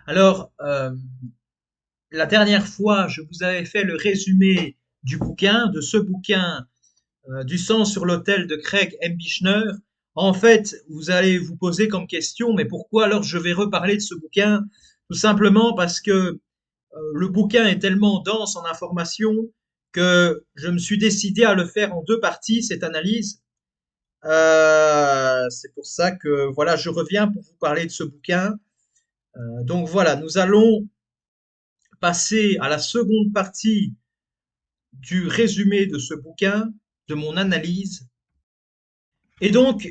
Alors, la dernière fois, je vous avais fait le résumé du bouquin, de ce bouquin, Du sang sur l'autel de Craig M. Bichner. En fait, vous allez vous poser comme question, mais pourquoi alors je vais reparler de ce bouquin? Tout simplement parce que le bouquin est tellement dense en informations que je me suis décidé à le faire en deux parties, cette analyse. C'est pour ça que voilà, je reviens pour vous parler de ce bouquin. Donc voilà, nous allons passer à la seconde partie du résumé de ce bouquin, de mon analyse. Et donc,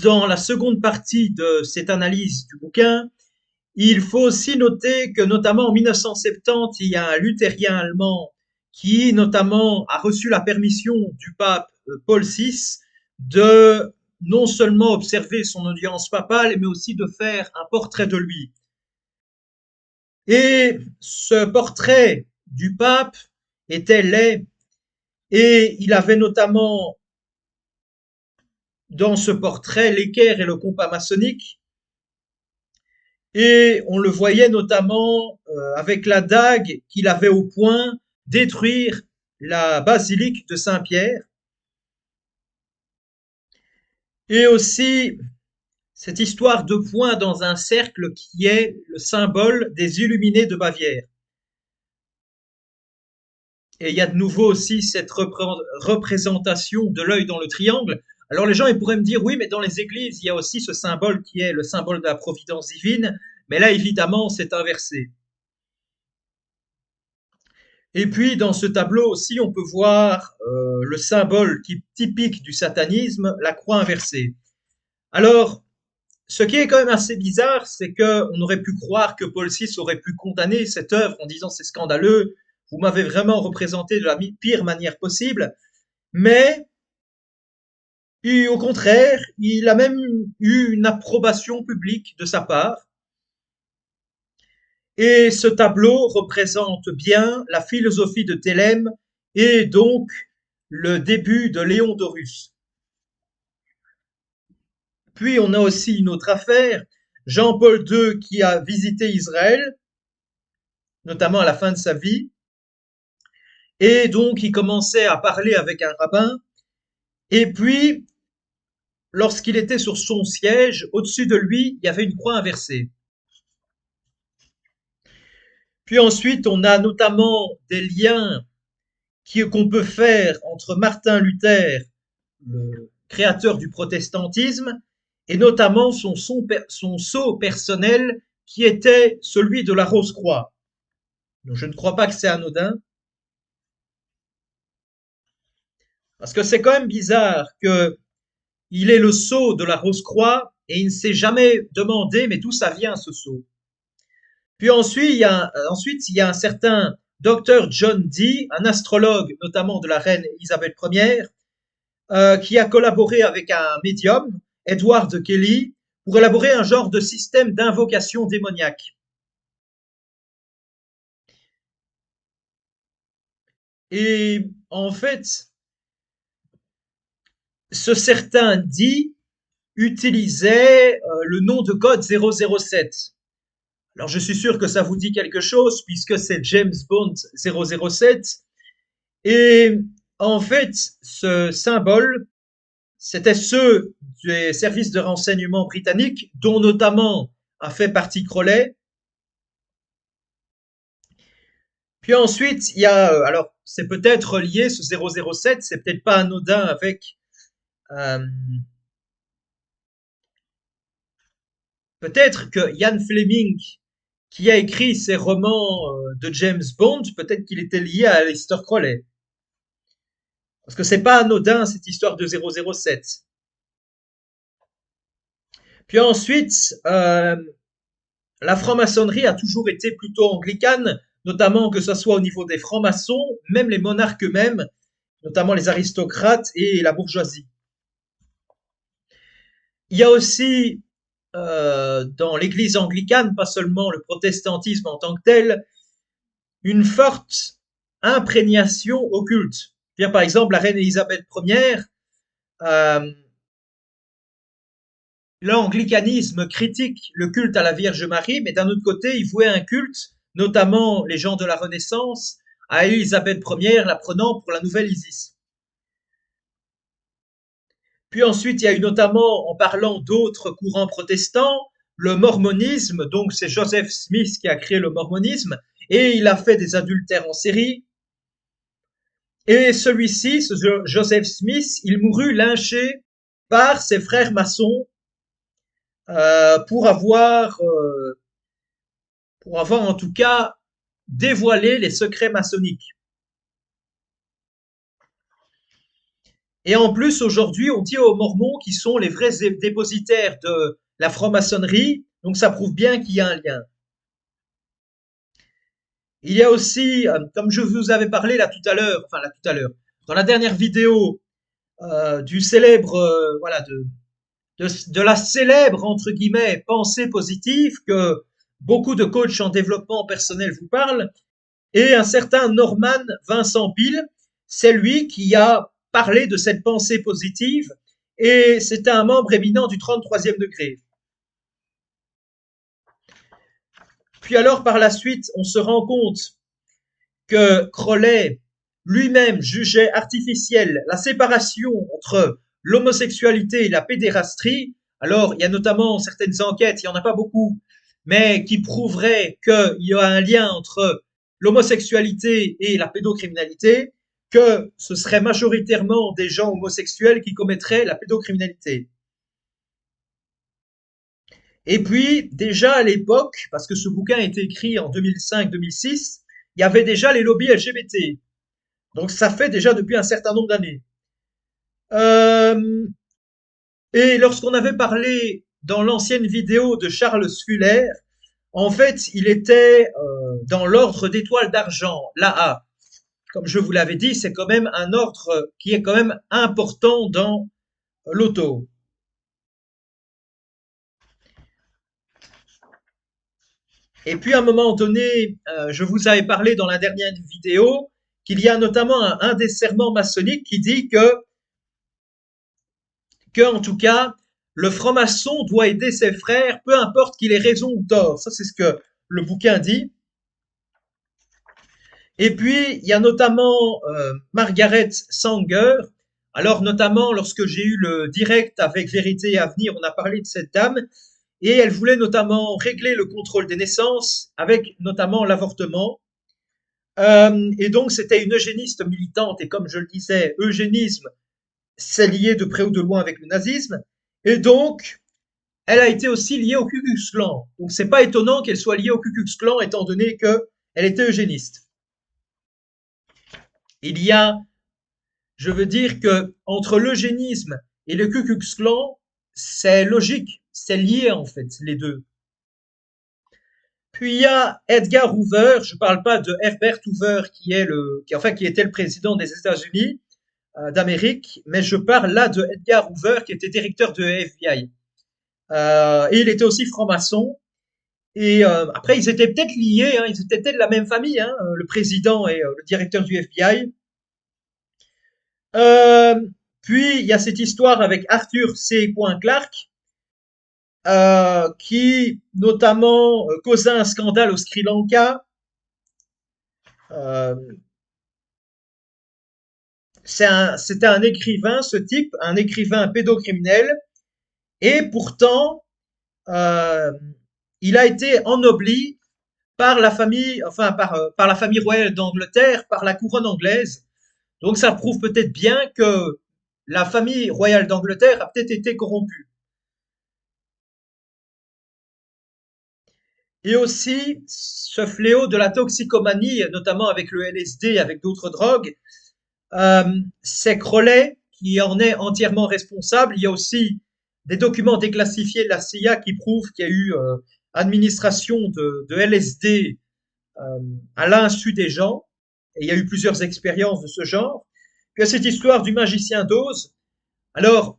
dans la seconde partie de cette analyse du bouquin, il faut aussi noter que notamment en 1970, il y a un luthérien allemand qui notamment a reçu la permission du pape Paul VI de non seulement observer son audience papale, mais aussi de faire un portrait de lui. Et ce portrait du pape était laid. Et il avait notamment dans ce portrait l'équerre et le compas maçonnique. Et on le voyait notamment avec la dague qu'il avait au poing détruire la basilique de Saint-Pierre. Et aussi cette histoire de poing dans un cercle qui est le symbole des illuminés de Bavière. Et il y a de nouveau aussi cette représentation de l'œil dans le triangle. Alors les gens ils pourraient me dire oui, mais dans les églises il y a aussi ce symbole qui est le symbole de la providence divine, mais là évidemment c'est inversé. Et puis dans ce tableau aussi on peut voir le symbole typique du satanisme, la croix inversée. Alors ce qui est quand même assez bizarre, c'est que on aurait pu croire que Paul VI aurait pu condamner cette œuvre en disant c'est scandaleux, vous m'avez vraiment représenté de la pire manière possible. Mais au contraire, il a même eu une approbation publique de sa part. Et ce tableau représente bien la philosophie de Thélème et donc le début de Léon Dorus. Puis on a aussi une autre affaire, Jean-Paul II qui a visité Israël, notamment à la fin de sa vie, et donc il commençait à parler avec un rabbin, et puis lorsqu'il était sur son siège, au-dessus de lui, il y avait une croix inversée. Puis ensuite, on a notamment des liens qu'on peut faire entre Martin Luther, le créateur du protestantisme, et notamment son sceau personnel qui était celui de la Rose-Croix. Donc je ne crois pas que c'est anodin, parce que c'est quand même bizarre que il ait le sceau de la Rose-Croix et il ne s'est jamais demandé mais d'où ça vient ce sceau. Puis ensuite, il y a un certain Dr. John Dee, un astrologue notamment de la reine Elisabeth Ier, qui a collaboré avec un médium, Edward Kelly, pour élaborer un genre de système d'invocation démoniaque. Et en fait, ce certain Dee utilisait le nom de code 007. Alors je suis sûr que ça vous dit quelque chose puisque c'est James Bond 007. Et en fait, ce symbole, c'était ceux des services de renseignement britanniques, dont notamment a fait partie Crowley. Puis ensuite, il y a, alors c'est peut-être lié, ce 007, c'est peut-être pas anodin avec, euh, peut-être que Ian Fleming, qui a écrit ces romans de James Bond, peut-être qu'il était lié à Aleister Crowley. Parce que c'est pas anodin cette histoire de 007. Puis ensuite, la franc-maçonnerie a toujours été plutôt anglicane, notamment que ce soit au niveau des francs-maçons, même les monarques eux-mêmes, notamment les aristocrates et la bourgeoisie. Il y a aussi dans l'Église anglicane, pas seulement le protestantisme en tant que tel, une forte imprégnation occulte. Bien, par exemple, la reine Elisabeth Ier euh, L'anglicanisme critique le culte à la Vierge Marie, mais d'un autre côté, il vouait un culte, notamment les gens de la Renaissance, à Élisabeth Ier, la prenant pour la nouvelle Isis. Puis ensuite, il y a eu notamment, en parlant d'autres courants protestants, le mormonisme, donc c'est Joseph Smith qui a créé le mormonisme, et il a fait des adultères en série. Et celui-ci, ce Joseph Smith, il mourut lynché par ses frères maçons pour avoir en tout cas dévoilé les secrets maçonniques. Et en plus, aujourd'hui, on dit aux Mormons qu'ils sont les vrais dépositaires de la franc-maçonnerie, donc ça prouve bien qu'il y a un lien. Il y a aussi, comme je vous avais parlé là tout à l'heure, dans la dernière vidéo du célèbre, voilà, de la célèbre entre guillemets pensée positive que beaucoup de coachs en développement personnel vous parlent, et un certain Norman Vincent Peale, c'est lui qui a parlé de cette pensée positive, et c'était un membre éminent du 33e degré. Puis alors, par la suite, on se rend compte que Crowley lui-même jugeait artificielle la séparation entre l'homosexualité et la pédérastie. Alors, il y a notamment certaines enquêtes, il n'y en a pas beaucoup, mais qui prouveraient qu'il y a un lien entre l'homosexualité et la pédocriminalité, que ce serait majoritairement des gens homosexuels qui commettraient la pédocriminalité. Et puis, déjà à l'époque, parce que ce bouquin a été écrit en 2005-2006, il y avait déjà les lobbies LGBT. Donc ça fait déjà depuis un certain nombre d'années. Euh, et lorsqu'on avait parlé dans l'ancienne vidéo de Charles Fuller, en fait, il était dans l'ordre d'étoiles d'argent, l'AA. Comme je vous l'avais dit, c'est quand même un ordre qui est quand même important dans l'auto. Et puis à un moment donné, je vous avais parlé dans la dernière vidéo qu'il y a notamment un des serments maçonniques qui dit que en tout cas, le franc-maçon doit aider ses frères, peu importe qu'il ait raison ou tort. Ça, c'est ce que le bouquin dit. Et puis, il y a notamment Margaret Sanger. Alors, notamment, lorsque j'ai eu le direct avec Vérité et Avenir, on a parlé de cette dame. Et elle voulait notamment régler le contrôle des naissances, avec notamment l'avortement. Et donc, c'était une eugéniste militante. Et comme je le disais, eugénisme, c'est lié de près ou de loin avec le nazisme. Et donc, elle a été aussi liée au Ku Klux Klan. Donc, c'est pas étonnant qu'elle soit liée au Ku Klux Klan, étant donné qu'elle était eugéniste. Il y a, je veux dire que entre l'eugénisme et le Ku Klux Klan, c'est logique, c'est lié en fait, les deux. Puis il y a Edgar Hoover, je ne parle pas de Herbert Hoover qui était le président des États-Unis d'Amérique, mais je parle là de Edgar Hoover qui était directeur de FBI. Et il était aussi franc-maçon. Et après, ils étaient peut-être liés, hein, ils étaient peut-être de la même famille, hein, le président et le directeur du FBI. Euh, Puis, il y a cette histoire avec Arthur C. Clarke, qui notamment causa un scandale au Sri Lanka. Euh, C'était un écrivain, ce type, un écrivain pédocriminel, et pourtant, euh, il a été ennobli par la famille, enfin par la famille royale d'Angleterre, par la couronne anglaise. Donc ça prouve peut-être bien que la famille royale d'Angleterre a peut-être été corrompue. Et aussi ce fléau de la toxicomanie, notamment avec le LSD, avec d'autres drogues, c'est Crowley qui en est entièrement responsable. Il y a aussi des documents déclassifiés de la CIA qui prouvent qu'il y a eu administration de LSD à l'insu des gens. Et il y a eu plusieurs expériences de ce genre. Puis il y a cette histoire du magicien d'Oz. Alors,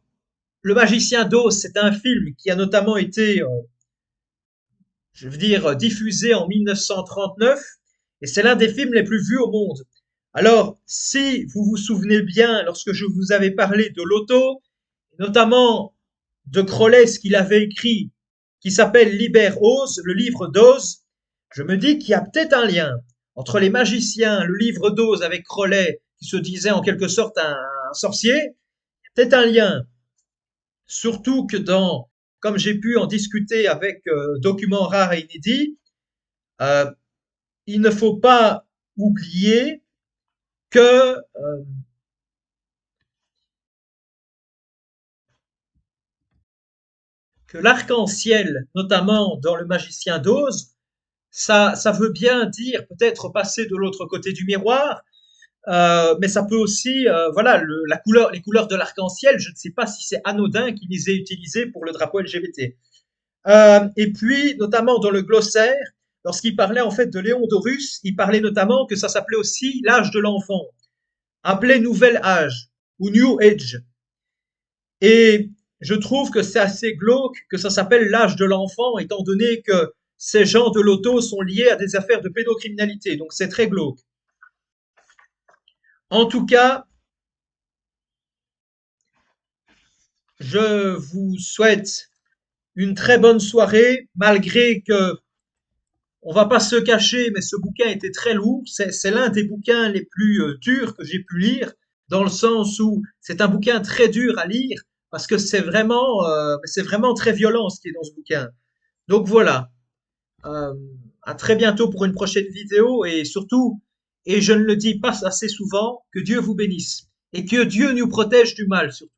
le magicien d'Oz, c'est un film qui a notamment été, je veux dire, diffusé en 1939, et c'est l'un des films les plus vus au monde. Alors, si vous vous souvenez bien, lorsque je vous avais parlé de l'auto, notamment de Crowley, ce qu'il avait écrit, qui s'appelle Liber Oz, le livre d'Oz, je me dis qu'il y a peut-être un lien entre les magiciens, le livre d'Oz avec Crowley, qui se disait en quelque sorte un sorcier, peut-être un lien. Surtout que comme j'ai pu en discuter avec Documents rares et inédits, euh, il ne faut pas oublier que, que l'arc-en-ciel, notamment dans le magicien d'Oz, ça veut bien dire peut-être passer de l'autre côté du miroir, mais ça peut aussi, voilà, les couleurs de l'arc-en-ciel, je ne sais pas si c'est anodin qu'ils les aient utilisées pour le drapeau LGBT. Et puis, notamment dans le glossaire, lorsqu'il parlait en fait de Léon Dorus, il parlait notamment que ça s'appelait aussi l'âge de l'enfant, appelé nouvel âge ou New Age. Et je trouve que c'est assez glauque que ça s'appelle l'âge de l'enfant, étant donné que ces gens de l'auto sont liés à des affaires de pédocriminalité. Donc c'est très glauque. En tout cas, je vous souhaite une très bonne soirée, malgré que on va pas se cacher, mais ce bouquin était très lourd. C'est l'un des bouquins les plus durs que j'ai pu lire, dans le sens où c'est un bouquin très dur à lire, parce que c'est vraiment très violent ce qui est dans ce bouquin. Donc voilà, euh, à très bientôt pour une prochaine vidéo, et surtout, et je ne le dis pas assez souvent, que Dieu vous bénisse, et que Dieu nous protège du mal surtout.